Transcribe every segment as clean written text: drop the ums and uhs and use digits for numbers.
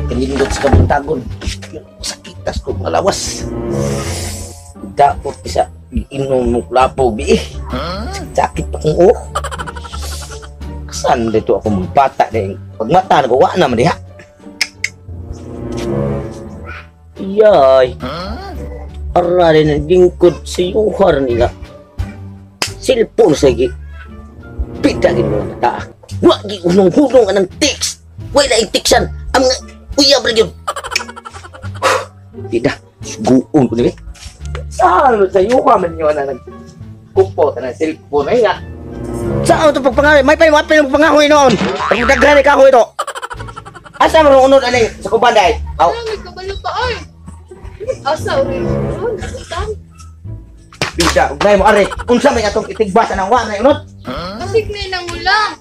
kanindot sa kabuntagon. Sakitas ko malawas. Dapat bisa inom mo lapo bi. Sakit pa kong Saan dito ako magbata dahil pagmata nagawa naman diha. Iyay. Ara rin ang lingkod sa yuhar nila. Silpon sige. Pidagin mo na ta. Wagi unong-hunong anang text. Wala yung text yan. Ang mga uyab na yun. Tidak. Suguon ko nila. Saan mo sa yuha man yun na nagkumpot na silpon ay nga. Saan ito pagpangahoy? May pagpangahoy noon. Ang daghan ka ako ito. Asa mo unod aling sa kubanday? Aw. May kabalo pa ay. Asa uri. Utang. Bisa, ugnay mo are. Unsa may atong itigbasa ng wa na unod? Kasig na nang ulang.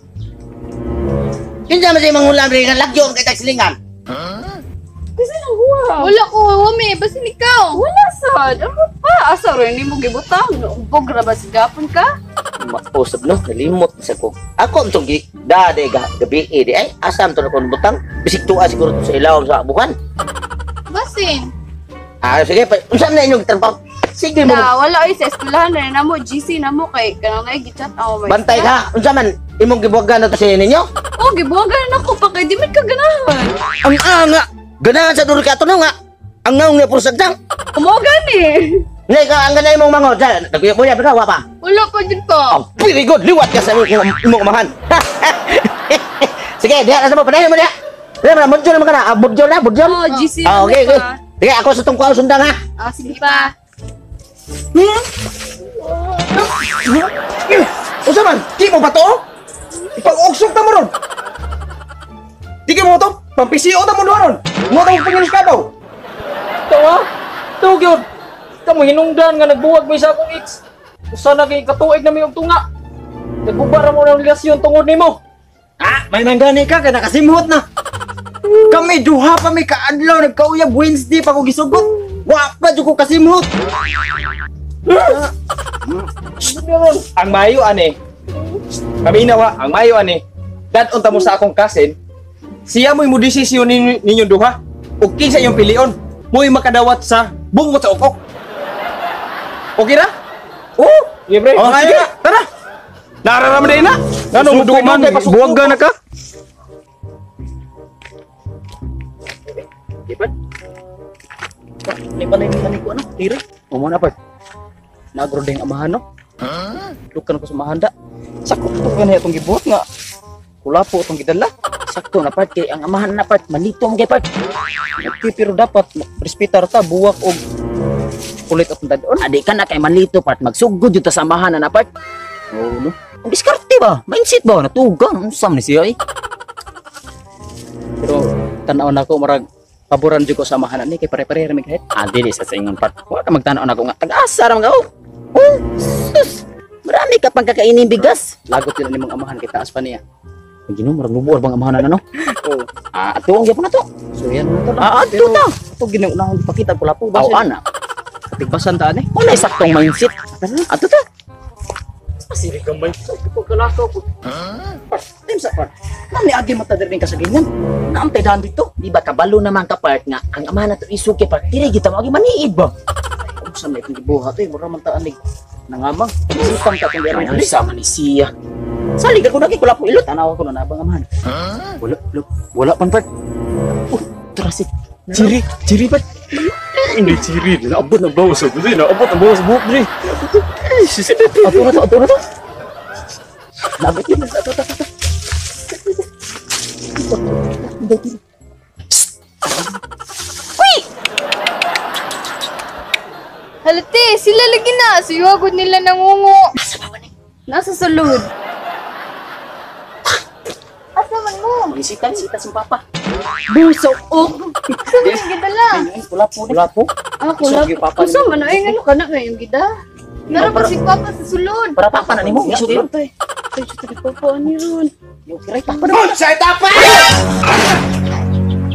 Kinsa man say mangulam rin nga lagyon kay tagsilingan. Kasi nang huwa. Wala ko, wame. Basta ikaw. Wala sad. Ano pa? Asa rin ni mo gibutang. Umbog ra ba sigapon ka? Mausap no, nalimot sa ko. Ako ang gi dade gabi di ay asam to kon butang. Bisik tuwa siguro to sa ilaw sa bukan. Basin. Sige pa. Unsa na inyong trabaho? Sige mo. Na wala ay sa eskwelahan na mo GC na mo kay kanang ay gichat ako. Bantay ka. Unsa man imong gibuwagan na to sa ninyo? Oh, gibuwagan ako pa kay di man ka ganahan. Ang nga. Ganahan sa duro ka to nga. Ang ngaong nga pursa dang. Umogan eh. Nay ka ang ganay mong mangod. Nagbuya ba pa? Wala pa jud ko. Oh, very good. Liwat ka sa imong kamahan. Sige, diha na mo padayon mo diha. Diha na budyo naman kana. Budyo na, budyo. Oh, GC. Okay, okay. Sige, ako sa tungkol sundang ha. Ah, sige pa. Usa man, di mo ba to? Ipag-ugsok na mo ron. Di ka mo to, pampisiyo na mo doon. Mo to pangilis ka daw. Tawa? Tawag yun. Kamu hinungdan nga nagbuwag mo isa akong ex. Usa na kay katuig na may tunga. Nagbubara mo ng relasyon tungod nimo. May nanggani ka, kaya nakasimhot na. Kami duha pa may kaadlaw, nagkauyab Wednesday pa ko gisugot. Wapa dyan ko kasimhot. Ang mayo ani. Kami nawa, ang mayo ani. Dadon ta mo sa akong kasin. Siya mo'y mo desisyon ninyo duha. O kinsa yung pilion. Mo'y makadawat sa bungot sa ukok. Okay na? Oo. Libre. Oh, Sige, sige. tara. Nararamdaman din na. Ano, Suduman, buwag na ka. Dipat. Ni pa ni ko ano? Tira. Mo na pa. Nagro ding amahan no. Dukan ko sa mahanda. Sakot to kanaya itong gibuhat nga. Kula po itong gidala. Sakto na part kay ang amahan na part manito ang part. Okay, pero dapat respetar ta buwak og kulit at dadon. Adi ka na kay manito part magsugod jud ta sa amahan na part. Oh no. Ang diskarte ba? Mindset ba natugang unsam ni siya eh. Pero tanaw na ko marag paboran jud ko sa amahan ni kay pare-pare ra mig kahit. Dili sa ingon part. Wa ka magtanaw na ko nga tag-asa ra mga oh. Sus. Marami ka pang kakainin bigas. Lagot yun ni mga amahan kay taas pa niya. Gino marag nubuor bang amahan na no? Oh. Atuong gyapon na to. So yan na to. Ato ta. Ito ginaunahon ipakita ko lapo ba. Aw ana. Tigbasan ta ani. Wala saktong mindset. Ato ta. Pasiri gamay. So pagkalakaw ko. Tim sa part. Nani agi mata din ka sa ganyan. Naamtay dahan dito. Di ba kabalo naman ka part nga ang amahan na to isuki part. Dili kita mo agi maniid ba? Kung sa may pagbuhat eh mura man ta ani. Nangamang. Sipang ka kung Ay, sama ni siya. Salig ako lagi, wala po ilot. Tanaw ko na nabang amahan. Wala pang part. Trasit. Ciri pa. Hindi ciri. Naabot ng bawas sa buhay. Naabot ng bawas sa buhok dre. Ato na to. Nabot yun. Ato. Uy! Halate, sila lagi na. Siyagod nila nangungo. Nasa sulod. Asa man mo? Sita si papa. Buso. Oh. Saan yung gidala? Wala po. Kulap. Sige, papa. Kusa man ay ano ka na ngayong gida. Nara pa si papa sa sulod. Para papa na ni mo. Iso din. Ay, siya di papa ni ron. Yung kiray papa na. Unsay dapat?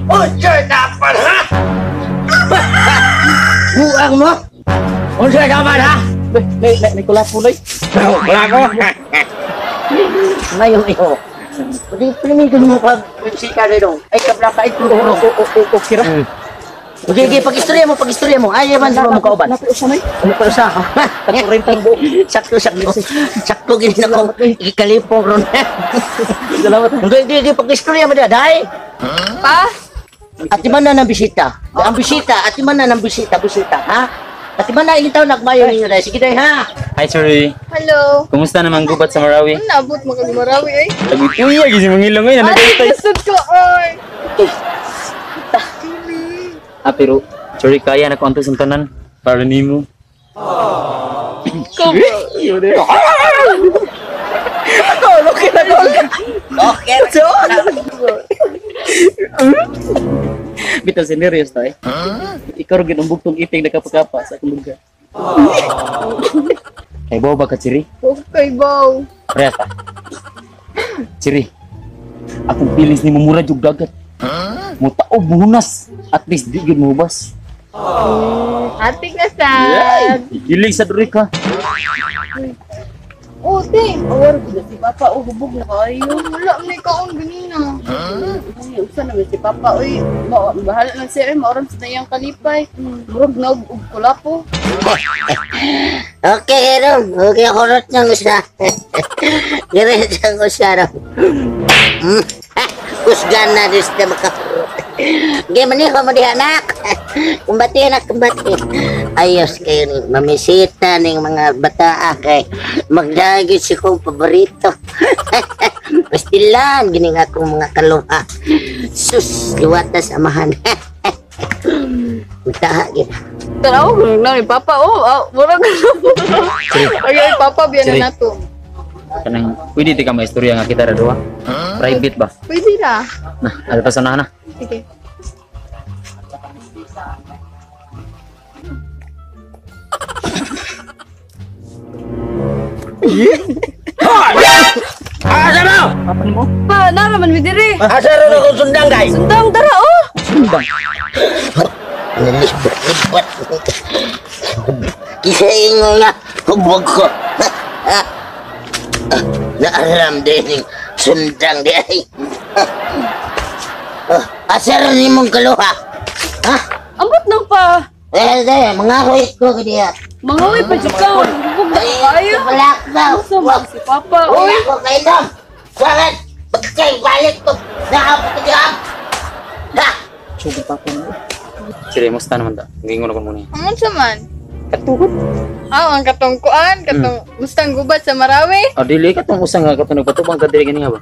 Unsay dapat ha? Buang mo? Unsay dapat ha? May kulap po lay. Wala ko. Ngayong iyo. Pwede pinamigil mo pa. Sika na dong. Ay, kabla ka ito. Okay ra. Okay, pag-istorya mo. Ay, man, di ba mo kauban? Napo sa may. Ano pa sa ako? Kakurin tang buo. Sakto gini na ko. Ikalipong ron. Salamat. Hindi, pag-istorya mo dahil. Pa? At man na ng bisita. Ang bisita, at man na ng bisita, ha? At man na ilitaw nagmayo ninyo dahil. Sige dahil, ha? Hi, sorry. Hello. Kumusta naman gubat sa Marawi? Ano nabot mo kag Marawi ay? Uy, gising mangilong ngayon. Ay, kusod ko ay. Pero, sorry, kaya na ko ang tanan para nimo. Okay, so. Bitaw serious tayo. Ikaw rin ang buktong iting nakapakapa sa akong lugar. Ay, bawa ba ka, Chiri? Okay, bow. Reta. Chiri, akong pilis ni mumura jug dagat. Mutaob muhunas. At least di yun mahubas. Ating na sad. Ilig sa duri ka. Oh, te. Awar ko na si Papa. Oh, hubog na kayo. Wala, may kaon ganina. Ay, usa na si Papa. Uy, bahala lang siya. Mauram sa nayang kalipay. Murag na ug kulapo. Okay, Aaron. Okay, kurot niyang usa. Diretso ang usa, Aaron. Kusgan na din sa makakurot. Gimana nih kamu di anak? Kumbati anak kumbati. Ayos kayo nih mamisita nih mga bata kay magdagi si kong paborito. Pastilan gini nga akong mga kaluha. Sus, liwata samahan. Utaha gina. Tanaw ko na ni Papa. Oh, murag. Ay, Papa biyan na nato. Kanang, pwede di ka maistorya nga kita radua. Private ba? Pwede na. Nah, ada pa sana na. Sige. Asa mo? Apa ni mo? Pa, naraman mi diri. Asa rin akong sundang guys? Sundang dara oh. Sumbang. Nalibot-libot. Kisain mo nga, hubog ko. Naaram din yung sundang di ay. Asar ni mong kaluha. Ha? Ambot nang pa. Dahil, mga huwit ko kaya. Mga uy pa jud ka. Hubog na kayo. Balak daw. Sama si Papa. Uy, Uy. ko kayo daw. Bakit? Pagkay, balik ko. Nakapot ka dyan. Ha? Sugi pa ko mo. Chiri, musta naman ta? Ngingon ako muna. Amon sa man. Katugod. Ang katungkuan, mustang gubat sa Marawi. Dili ka tong usang nga katong patubang ka diri gani nga ba?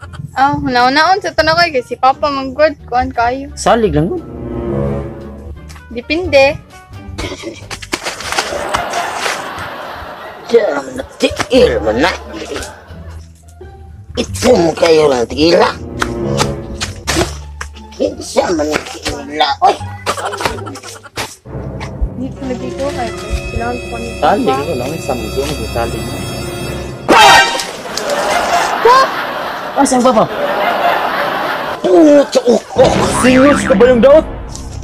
Hunaon-naon sa tanaw kay si Papa manggod kuan kayo. Salig lang gud. Dipinde. Diyan, natikil mo na. Ito mo kayo lang tila. Kinsa man tila. Oy, Di ko lagi ko kay kailangan ko ni Salig ko lang sa mundo mo salig. Asang papa? puto ko. Serious ka ba yung daot?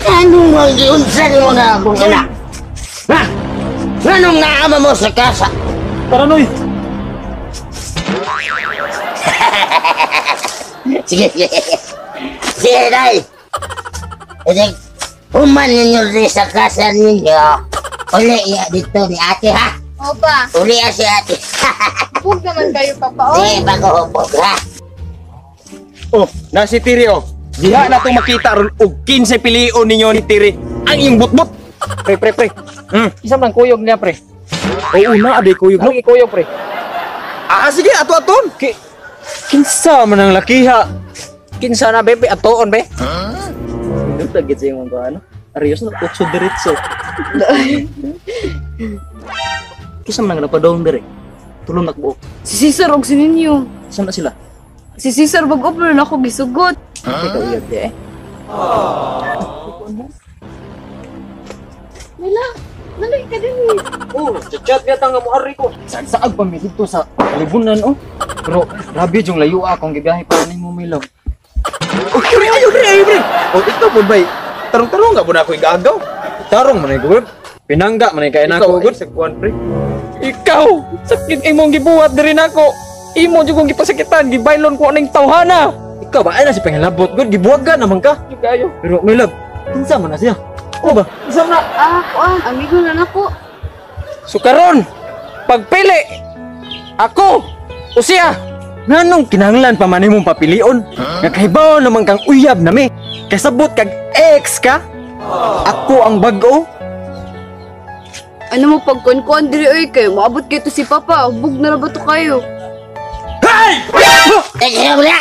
Anong magiunsan mo na akong anak? Ha? Anong naama mo sa kasa? Paranoy. Sige, sige. Sige, Day. Sige, human ninyo rin sa kasa ninyo. Uli iya dito ni ate, ha? Opa, Uli ya si ate. hubog naman kayo Papa. Sige, bago hubog, ha? Oh, na si Tiri oh. Diha na itong makita ron og 15 pilion ninyo ni Tiri. Ang iyong butbut. Pre. Isang lang kuyog niya pre. Oo na, aday kuyog no. Lagi kuyog pre. Sige, ato-aton. Kinsa man ang lakiha. Kinsa na, bebe, atoon, be. Hindi tagit sa yung mga ano. Arios na kutso diretso. Kisa man nga napadawang diri. Tulong nakbuok. Si Cesar og si Ninyo. Saan na sila? Si Cesar bag-up na ako gisugot. Ikaw iyag di eh. Wala, nalay ka din. Oh, chat niya tanga mo ari ko. Saag pa mi dito sa libunan oh. Pero grabe yung layo akong gibiyahe para nimo milaw. Oh, pre. Oh, ikaw po bay. Tarong-tarong nga po na ako igagaw. Tarong man gud. Pinangga man kay na ako gud sa kuan pre. Ikaw, sakit imong gibuhat diri nako. Imo jud kong gipasakitan, gibaylon ko ning tawhana. Ikaw ba ay na si pangilabot gud gibuwagan naman ka. Kayo. Pero my love, unsa man na siya? O ba? Isa na. Amigo na nako. So karon, pagpili ako o siya. Nganong kinahanglan pa man imong papilion? Nga kahibaw naman kang uyab nami. Kasabot kag ex ka? Ako ang bag-o. Ano mo pagkuan-kuan diri oy kay maabot kay to si Papa. Hubog na ra ba to kayo? Eh, kaya wala!